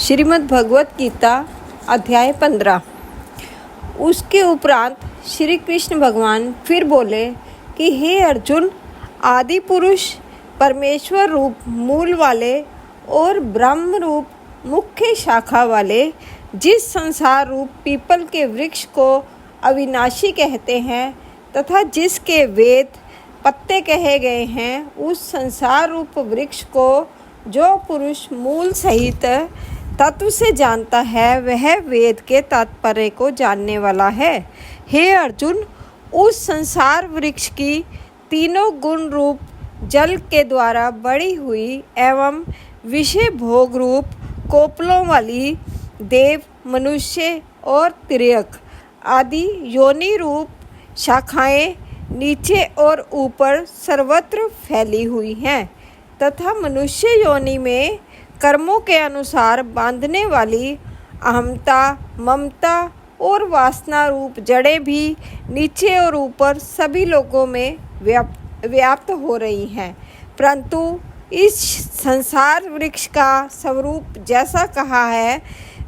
श्रीमद् भगवत गीता अध्याय 15। उसके उपरांत श्री कृष्ण भगवान फिर बोले कि हे अर्जुन, आदि पुरुष परमेश्वर रूप मूल वाले और ब्रह्म रूप मुख्य शाखा वाले जिस संसार रूप पीपल के वृक्ष को अविनाशी कहते हैं तथा जिसके वेद पत्ते कहे गए हैं, उस संसार रूप वृक्ष को जो पुरुष मूल सहित तत्व से जानता है, वह वेद के तात्पर्य को जानने वाला है। हे अर्जुन, उस संसार वृक्ष की तीनों गुण रूप जल के द्वारा बढ़ी हुई एवं विषय भोग रूप कोपलों वाली देव, मनुष्य और तिर्यक आदि योनि रूप शाखाएं नीचे और ऊपर सर्वत्र फैली हुई हैं तथा मनुष्य योनि में कर्मों के अनुसार बांधने वाली अहमता, ममता और वासना रूप जड़ें भी नीचे और ऊपर सभी लोगों में व्याप्त हो रही हैं। परंतु इस संसार वृक्ष का स्वरूप जैसा कहा है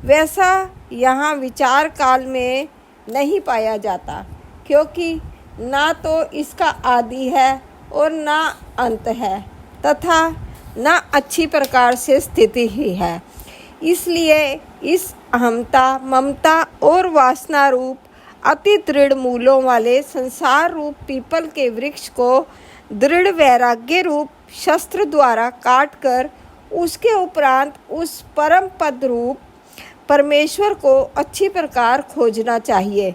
वैसा यहाँ विचार काल में नहीं पाया जाता, क्योंकि ना तो इसका आदि है और ना अंत है तथा न अच्छी प्रकार से स्थिति ही है। इसलिए इस अहमता, ममता और वासना रूप अति दृढ़ मूलों वाले संसार रूप पीपल के वृक्ष को दृढ़ वैराग्य रूप शस्त्र द्वारा काट कर उसके उपरांत उस परम पद रूप परमेश्वर को अच्छी प्रकार खोजना चाहिए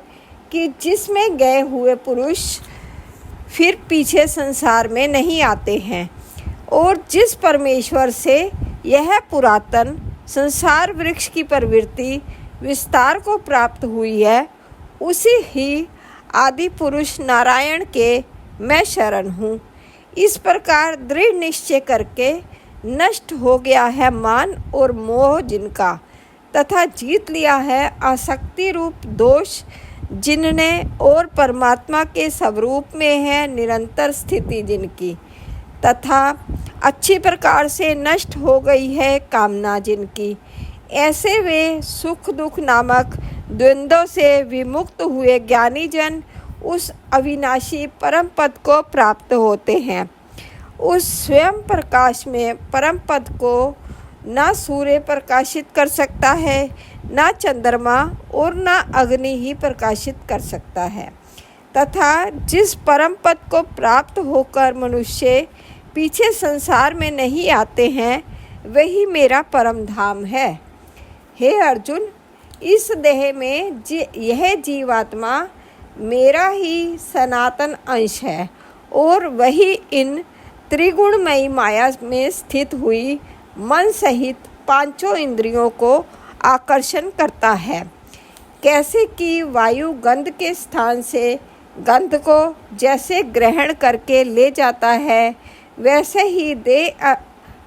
कि जिसमें गए हुए पुरुष फिर पीछे संसार में नहीं आते हैं और जिस परमेश्वर से यह पुरातन संसार वृक्ष की प्रवृत्ति विस्तार को प्राप्त हुई है, उसी ही आदि पुरुष नारायण के मैं शरण हूँ। इस प्रकार दृढ़ निश्चय करके नष्ट हो गया है मान और मोह जिनका, तथा जीत लिया है आसक्ति रूप दोष जिनने, और परमात्मा के स्वरूप में है निरंतर स्थिति जिनकी, तथा अच्छी प्रकार से नष्ट हो गई है कामना जिनकी, ऐसे वे सुख दुख नामक द्वंद्वों से विमुक्त हुए ज्ञानी जन उस अविनाशी परम पद को प्राप्त होते हैं। उस स्वयं प्रकाश में परम पद को ना सूर्य प्रकाशित कर सकता है, ना चंद्रमा और ना अग्नि ही प्रकाशित कर सकता है, तथा जिस परम पद को प्राप्त होकर मनुष्य पीछे संसार में नहीं आते हैं, वही मेरा परम धाम है। हे अर्जुन, इस देह में यह जीवात्मा मेरा ही सनातन अंश है और वही इन त्रिगुणमयी माया में स्थित हुई मन सहित पांचों इंद्रियों को आकर्षण करता है। कैसे कि वायु गंध के स्थान से गंध को जैसे ग्रहण करके ले जाता है, वैसे ही देह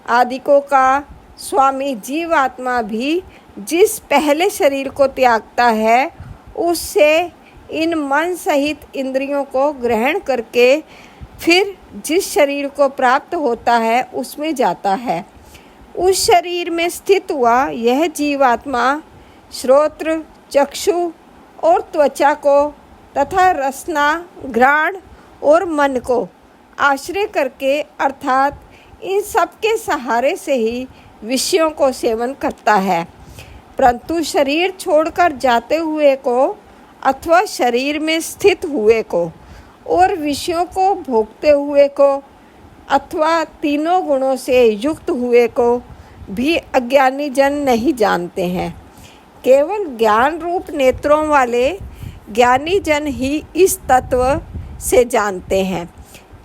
आदिकों का स्वामी जीवात्मा भी जिस पहले शरीर को त्यागता है, उससे इन मन सहित इंद्रियों को ग्रहण करके फिर जिस शरीर को प्राप्त होता है उसमें जाता है। उस शरीर में स्थित हुआ यह जीवात्मा श्रोत्र, चक्षु और त्वचा को तथा रसना, घ्राण और मन को आश्रय करके अर्थात इन सब के सहारे से ही विषयों को सेवन करता है। परंतु शरीर छोड़कर जाते हुए को अथवा शरीर में स्थित हुए को और विषयों को भोगते हुए को अथवा तीनों गुणों से युक्त हुए को भी अज्ञानी जन नहीं जानते हैं। केवल ज्ञान रूप नेत्रों वाले ज्ञानी जन ही इस तत्व से जानते हैं,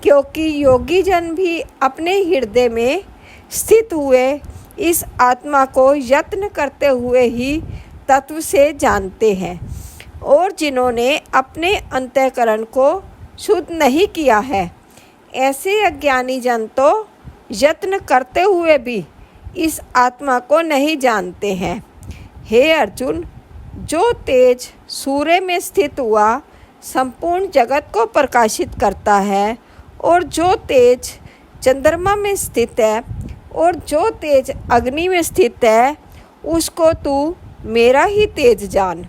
क्योंकि योगी जन भी अपने हृदय में स्थित हुए इस आत्मा को यत्न करते हुए ही तत्व से जानते हैं, और जिन्होंने अपने अंतःकरण को शुद्ध नहीं किया है, ऐसे अज्ञानी जन तो यत्न करते हुए भी इस आत्मा को नहीं जानते हैं। हे अर्जुन, जो तेज सूर्य में स्थित हुआ संपूर्ण जगत को प्रकाशित करता है, और जो तेज चंद्रमा में स्थित है, और जो तेज अग्नि में स्थित है, उसको तू मेरा ही तेज जान।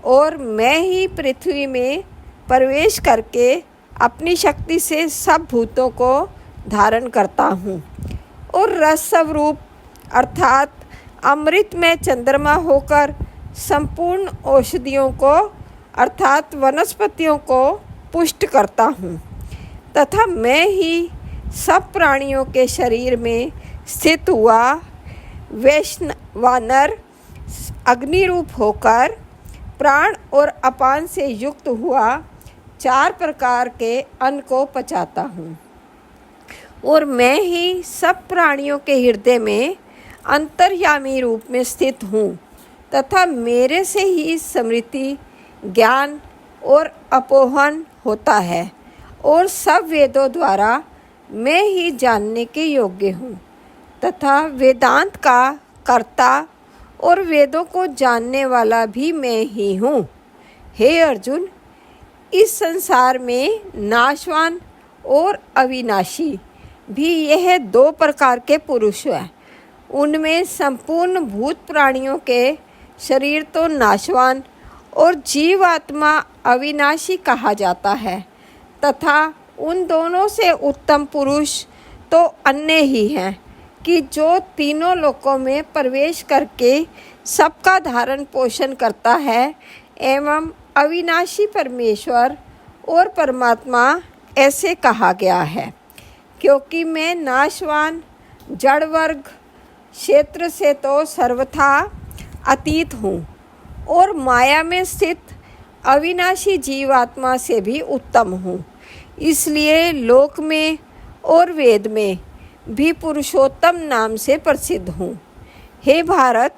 और मैं ही पृथ्वी में प्रवेश करके अपनी शक्ति से सब भूतों को धारण करता हूँ और रस स्वरूप अर्थात अमृत में चंद्रमा होकर संपूर्ण औषधियों को अर्थात वनस्पतियों को पुष्ट करता हूँ तथा मैं ही सब प्राणियों के शरीर में स्थित हुआ वैश्वानर अग्नि रूप होकर प्राण और अपान से युक्त हुआ 4 प्रकार के अन्न को पचाता हूँ। और मैं ही सब प्राणियों के हृदय में अंतर्यामी रूप में स्थित हूँ तथा मेरे से ही स्मृति ज्ञान और अपोहन होता है और सब वेदों द्वारा मैं ही जानने के योग्य हूँ तथा वेदांत का कर्ता और वेदों को जानने वाला भी मैं ही हूँ। हे अर्जुन, इस संसार में नाशवान और अविनाशी भी यह 2 प्रकार के पुरुष हैं। उनमें संपूर्ण भूत प्राणियों के शरीर तो नाशवान और जीवात्मा अविनाशी कहा जाता है तथा उन दोनों से उत्तम पुरुष तो अन्य ही हैं कि जो तीनों लोकों में प्रवेश करके सबका धारण पोषण करता है एवं अविनाशी परमेश्वर और परमात्मा ऐसे कहा गया है। क्योंकि मैं नाशवान जड़ वर्ग क्षेत्र से तो सर्वथा अतीत हूँ और माया में स्थित अविनाशी जीवात्मा से भी उत्तम हूँ, इसलिए लोक में और वेद में भी पुरुषोत्तम नाम से प्रसिद्ध हूँ। हे भारत,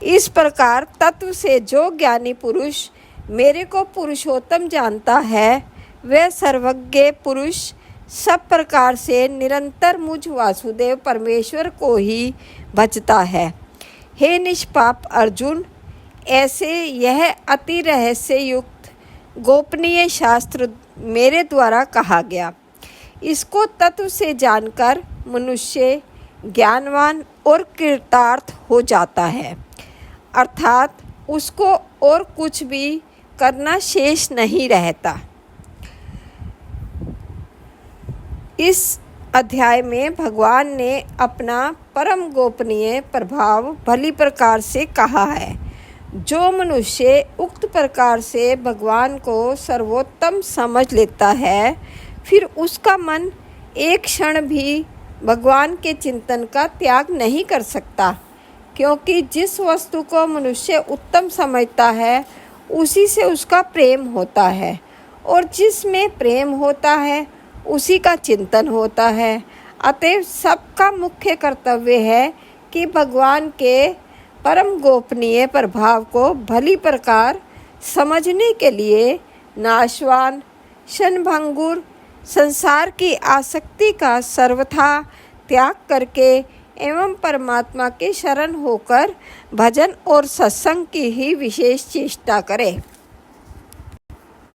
इस प्रकार तत्व से जो ज्ञानी पुरुष मेरे को पुरुषोत्तम जानता है वह सर्वज्ञ पुरुष सब प्रकार से निरंतर मुझ वासुदेव परमेश्वर को ही भजता है। हे निष्पाप अर्जुन, ऐसे यह अति रहस्य युक्त गोपनीय शास्त्र मेरे द्वारा कहा गया। इसको तत्व से जानकर मनुष्य ज्ञानवान और कृतार्थ हो जाता है, अर्थात उसको और कुछ भी करना शेष नहीं रहता। इस अध्याय में भगवान ने अपना परम गोपनीय प्रभाव भली प्रकार से कहा है। जो मनुष्य उक्त प्रकार से भगवान को सर्वोत्तम समझ लेता है, फिर उसका मन एक क्षण भी भगवान के चिंतन का त्याग नहीं कर सकता, क्योंकि जिस वस्तु को मनुष्य उत्तम समझता है उसी से उसका प्रेम होता है और जिसमें प्रेम होता है उसी का चिंतन होता है। अतएव सबका मुख्य कर्तव्य है कि भगवान के परम गोपनीय प्रभाव को भली प्रकार समझने के लिए नाशवान क्षणभंगुर संसार की आसक्ति का सर्वथा त्याग करके एवं परमात्मा के शरण होकर भजन और सत्संग की ही विशेष चेष्टा करें।